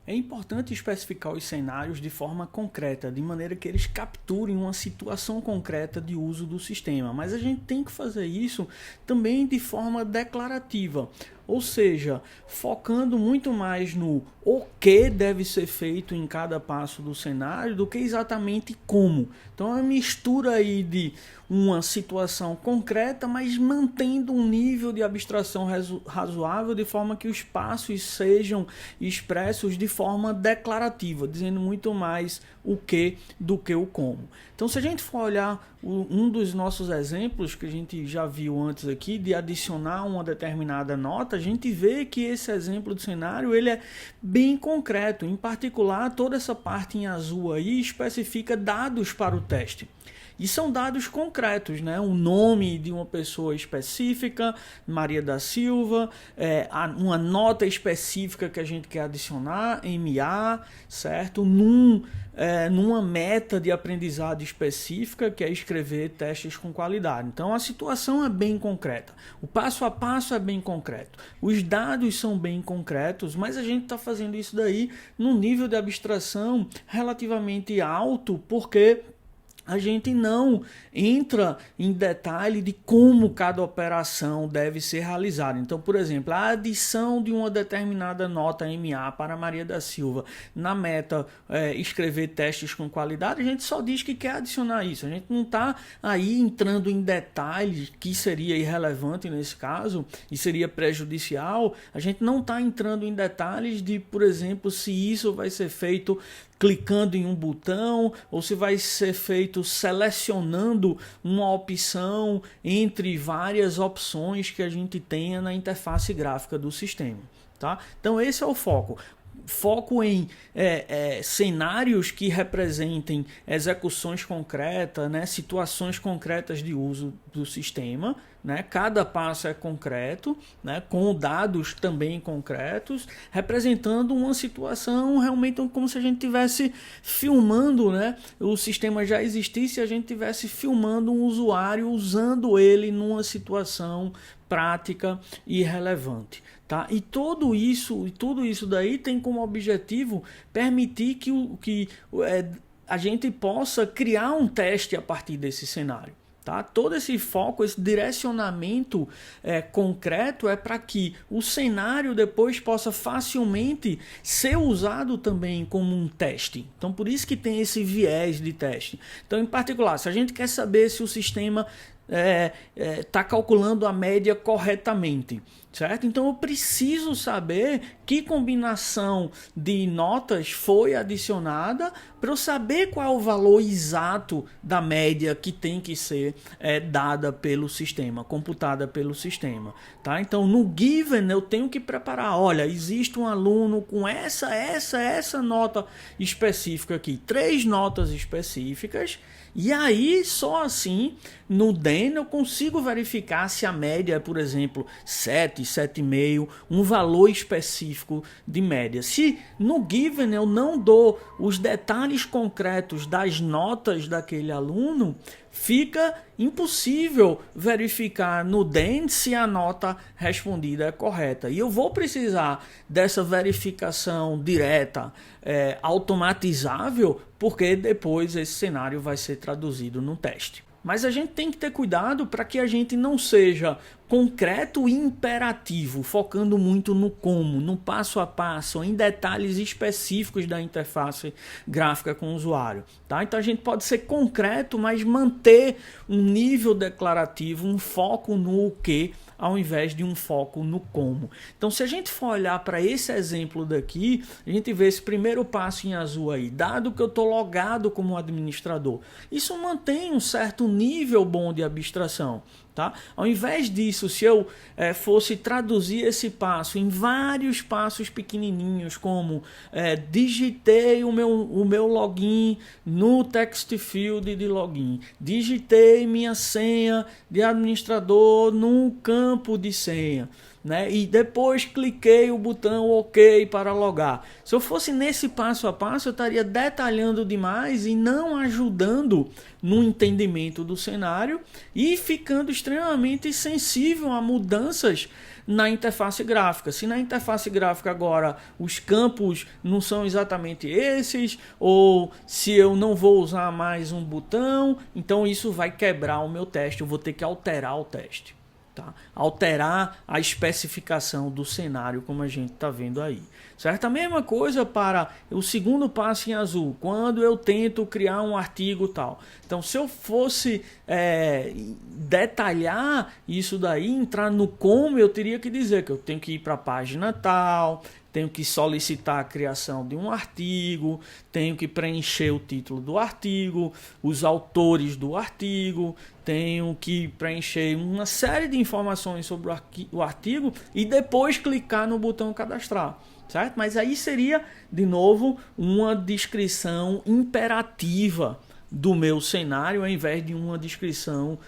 É importante especificar os cenários de forma concreta, de maneira que eles capturem uma situação concreta de uso do sistema, mas a gente tem que fazer isso também de forma declarativa, ou seja, focando muito mais no o que deve ser feito em cada passo do cenário do que exatamente como. Então é uma mistura aí de uma situação concreta, mas mantendo um nível de abstração razoável, de forma que os passos sejam expressos de forma declarativa, dizendo muito mais o que do que o como. Então, se a gente for olhar um dos nossos exemplos que a gente já viu antes aqui, de adicionar uma determinada nota, a gente vê que esse exemplo do cenário ele é bem concreto. Em particular, toda essa parte em azul aí especifica dados para o teste. E são dados concretos, né? O nome de uma pessoa específica, Maria da Silva, uma nota específica que a gente quer adicionar, MA, certo? Numa meta de aprendizado específica, que é escrever testes com qualidade. Então a situação é bem concreta, o passo a passo é bem concreto, os dados são bem concretos, mas a gente está fazendo isso daí num nível de abstração relativamente alto, porque a gente não entra em detalhe de como cada operação deve ser realizada. Então, por exemplo, a adição de uma determinada nota MA para Maria da Silva na meta escrever testes com qualidade, a gente só diz que quer adicionar isso. A gente não está aí entrando em detalhes, que seria irrelevante nesse caso e seria prejudicial. A gente não está entrando em detalhes de, por exemplo, se isso vai ser feito clicando em um botão ou se vai ser feito selecionando uma opção entre várias opções que a gente tenha na interface gráfica do sistema. Tá? Então esse é o foco. Foco em cenários que representem execuções concretas, né, situações concretas de uso do sistema, né, cada passo é concreto, né, com dados também concretos, representando uma situação realmente como se a gente estivesse filmando, né, o sistema já existisse e a gente estivesse filmando um usuário usando ele numa situação prática e relevante. Tá? E tudo isso daí tem como objetivo permitir que a gente possa criar um teste a partir desse cenário. Tá? Todo esse foco, esse direcionamento concreto é para que o cenário depois possa facilmente ser usado também como um teste. Então, por isso que tem esse viés de teste. Então, em particular, se a gente quer saber se o sistema está calculando a média corretamente, certo? Então eu preciso saber que combinação de notas foi adicionada para eu saber qual é o valor exato da média que tem que ser dada pelo sistema, computada pelo sistema, tá? Então no given eu tenho que preparar, olha, existe um aluno com essa nota específica aqui, 3 notas específicas. E aí, só assim, no DEN eu consigo verificar se a média é, por exemplo, 7, 7,5, um valor específico de média. Se no Given eu não dou os detalhes concretos das notas daquele aluno, fica impossível verificar no DEN se a nota respondida é correta. E eu vou precisar dessa verificação direta, automatizável, porque depois esse cenário vai ser traduzido no teste. Mas a gente tem que ter cuidado para que a gente não seja concreto e imperativo, focando muito no como, no passo a passo, em detalhes específicos da interface gráfica com o usuário. Tá? Então a gente pode ser concreto, mas manter um nível declarativo, um foco no o que, ao invés de um foco no como. Então, se a gente for olhar para esse exemplo daqui, a gente vê esse primeiro passo em azul aí, dado que eu estou logado como administrador. Isso mantém um certo nível bom de abstração. Tá? Ao invés disso, se eu fosse traduzir esse passo em vários passos pequenininhos, como digitei o meu login no text field de login, digitei minha senha de administrador no campo de senha, né? E depois cliquei o botão OK para logar. Se eu fosse nesse passo a passo, eu estaria detalhando demais e não ajudando no entendimento do cenário e ficando extremamente sensível a mudanças na interface gráfica. Se na interface gráfica agora os campos não são exatamente esses, ou se eu não vou usar mais um botão, então isso vai quebrar o meu teste, eu vou ter que alterar o teste. Tá? Alterar a especificação do cenário, como a gente está vendo aí. Certo? A mesma coisa para o segundo passo em azul, quando eu tento criar um artigo tal. Então, se eu fosse detalhar isso daí, entrar no como, eu teria que dizer que eu tenho que ir para a página tal, tenho que solicitar a criação de um artigo, tenho que preencher o título do artigo, os autores do artigo, tenho que preencher uma série de informações sobre o artigo e depois clicar no botão cadastrar. Certo? Mas aí seria, de novo, uma descrição imperativa do meu cenário, ao invés de uma descrição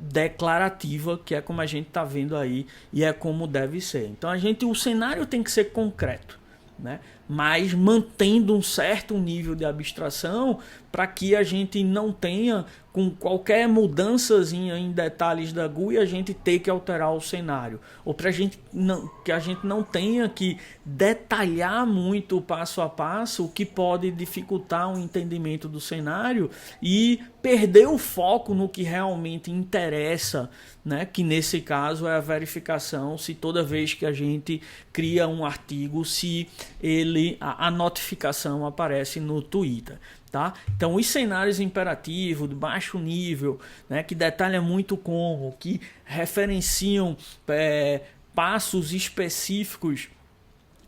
declarativa, que é como a gente está vendo aí e é como deve ser. Então o cenário tem que ser concreto, né? Mas mantendo um certo nível de abstração para que a gente não tenha, com qualquer mudançazinha em detalhes da GUI, a gente ter que alterar o cenário, ou para que a gente não tenha que detalhar muito passo a passo, o que pode dificultar o entendimento do cenário e perder o foco no que realmente interessa, né? Que nesse caso é a verificação se toda vez que a gente cria um artigo, se a notificação aparece no Twitter. Tá? Então os cenários imperativos de baixo nível, né, que detalham muito como, que referenciam passos específicos,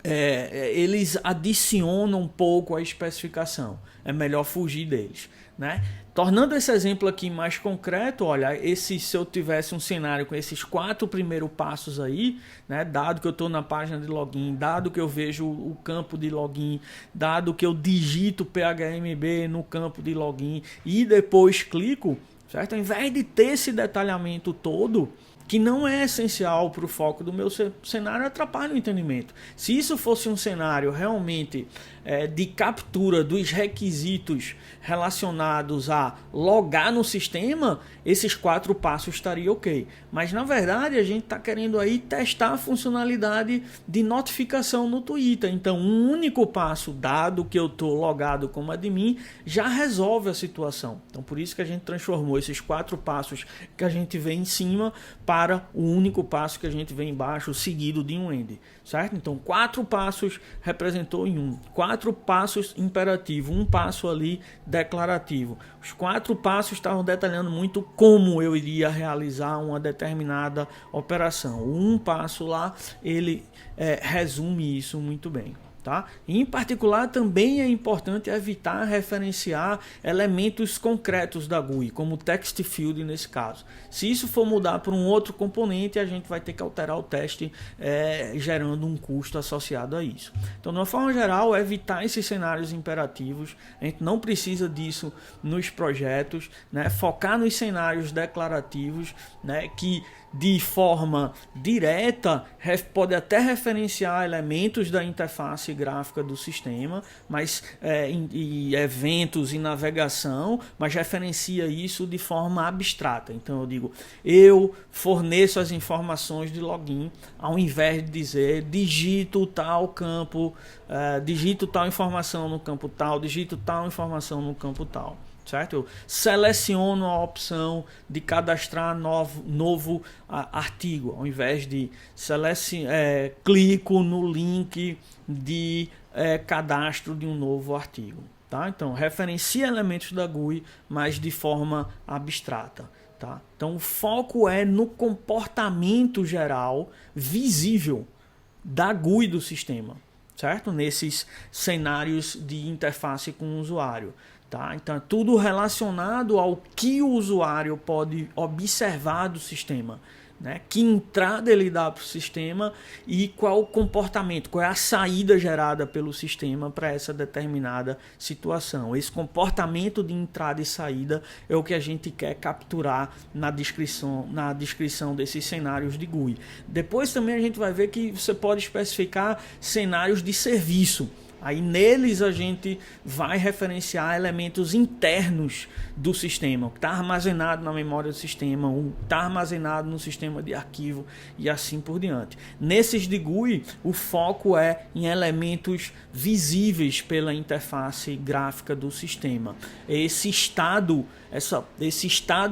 eles adicionam um pouco a especificação. É melhor fugir deles, né? Tornando esse exemplo aqui mais concreto, olha, se eu tivesse um cenário com esses 4 primeiros passos aí, né, dado que eu estou na página de login, dado que eu vejo o campo de login, dado que eu digito PHMB no campo de login e depois clico, certo? Ao invés de ter esse detalhamento todo, que não é essencial para o foco do meu cenário, atrapalha o entendimento. Se isso fosse um cenário realmente de captura dos requisitos relacionados a logar no sistema, esses 4 passos estariam ok. Mas na verdade a gente está querendo aí testar a funcionalidade de notificação no Twitter. Então um único passo, dado que eu estou logado como admin, já resolve a situação. Então por isso que a gente transformou esses 4 passos que a gente vê em cima para o único passo que a gente vê embaixo, seguido de um end, certo? Então 4 passos representou em 1, 4 passos imperativo, um passo ali declarativo. Os 4 passos estavam detalhando muito como eu iria realizar uma determinada operação. Um passo lá, ele resume isso muito bem. Tá? Em particular, também é importante evitar referenciar elementos concretos da GUI, como o text field nesse caso. Se isso for mudar para um outro componente, a gente vai ter que alterar o teste, gerando um custo associado a isso. Então, de uma forma geral, evitar esses cenários imperativos. A gente não precisa disso nos projetos, né? Focar nos cenários declarativos, né? Que de forma direta pode até referenciar elementos da interface gráfica do sistema, mas e eventos e navegação, mas referencia isso de forma abstrata. Então eu digo, eu forneço as informações de login, ao invés de dizer digito tal campo, digito tal informação no campo tal, digito tal informação no campo tal. Certo? Eu seleciono a opção de cadastrar novo artigo, ao invés de clico no link de cadastro de um novo artigo. Tá? Então, referencia elementos da GUI, mas de forma abstrata. Tá? Então, o foco é no comportamento geral visível da GUI do sistema, certo? Nesses cenários de interface com o usuário. Tá? Então, é tudo relacionado ao que o usuário pode observar do sistema. né? Que entrada ele dá para o sistema e qual o comportamento, qual é a saída gerada pelo sistema para essa determinada situação. Esse comportamento de entrada e saída é o que a gente quer capturar na descrição desses cenários de GUI. Depois também a gente vai ver que você pode especificar cenários de serviço. Aí neles a gente vai referenciar elementos internos do sistema, o que está armazenado na memória do sistema, o que está armazenado no sistema de arquivo e assim por diante. Nesses de GUI, o foco é em elementos visíveis pela interface gráfica do sistema. Esse estado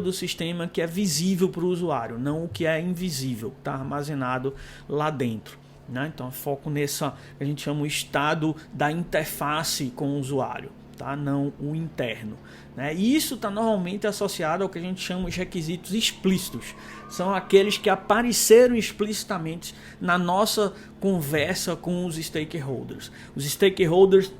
do sistema que é visível para o usuário, não o que é invisível, está armazenado lá dentro. Né? Então, foco nessa que a gente chama o estado da interface com o usuário, tá? Não o interno. Né? E isso está normalmente associado ao que a gente chama de requisitos explícitos. São aqueles que apareceram explicitamente na nossa conversa com os stakeholders. Os stakeholders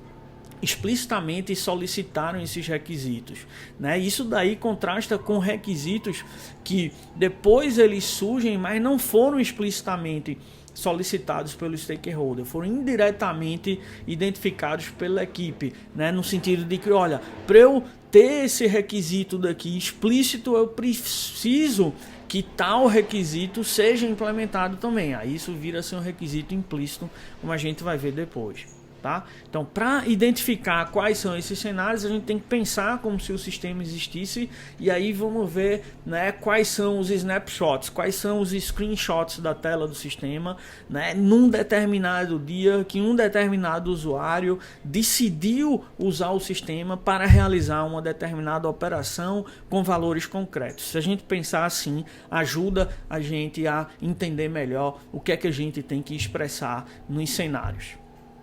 explicitamente solicitaram esses requisitos, né? Isso daí contrasta com requisitos que depois eles surgem, mas não foram explicitamente solicitados pelo stakeholder, foram indiretamente identificados pela equipe, né? No sentido de que, olha, para eu ter esse requisito daqui explícito, eu preciso que tal requisito seja implementado também. Aí isso vira ser um requisito implícito, como a gente vai ver depois. Tá? Então, para identificar quais são esses cenários, a gente tem que pensar como se o sistema existisse, e aí vamos ver, né, quais são os snapshots, quais são os screenshots da tela do sistema, né, num determinado dia que um determinado usuário decidiu usar o sistema para realizar uma determinada operação com valores concretos. Se a gente pensar assim, ajuda a gente a entender melhor o que é que a gente tem que expressar nos cenários.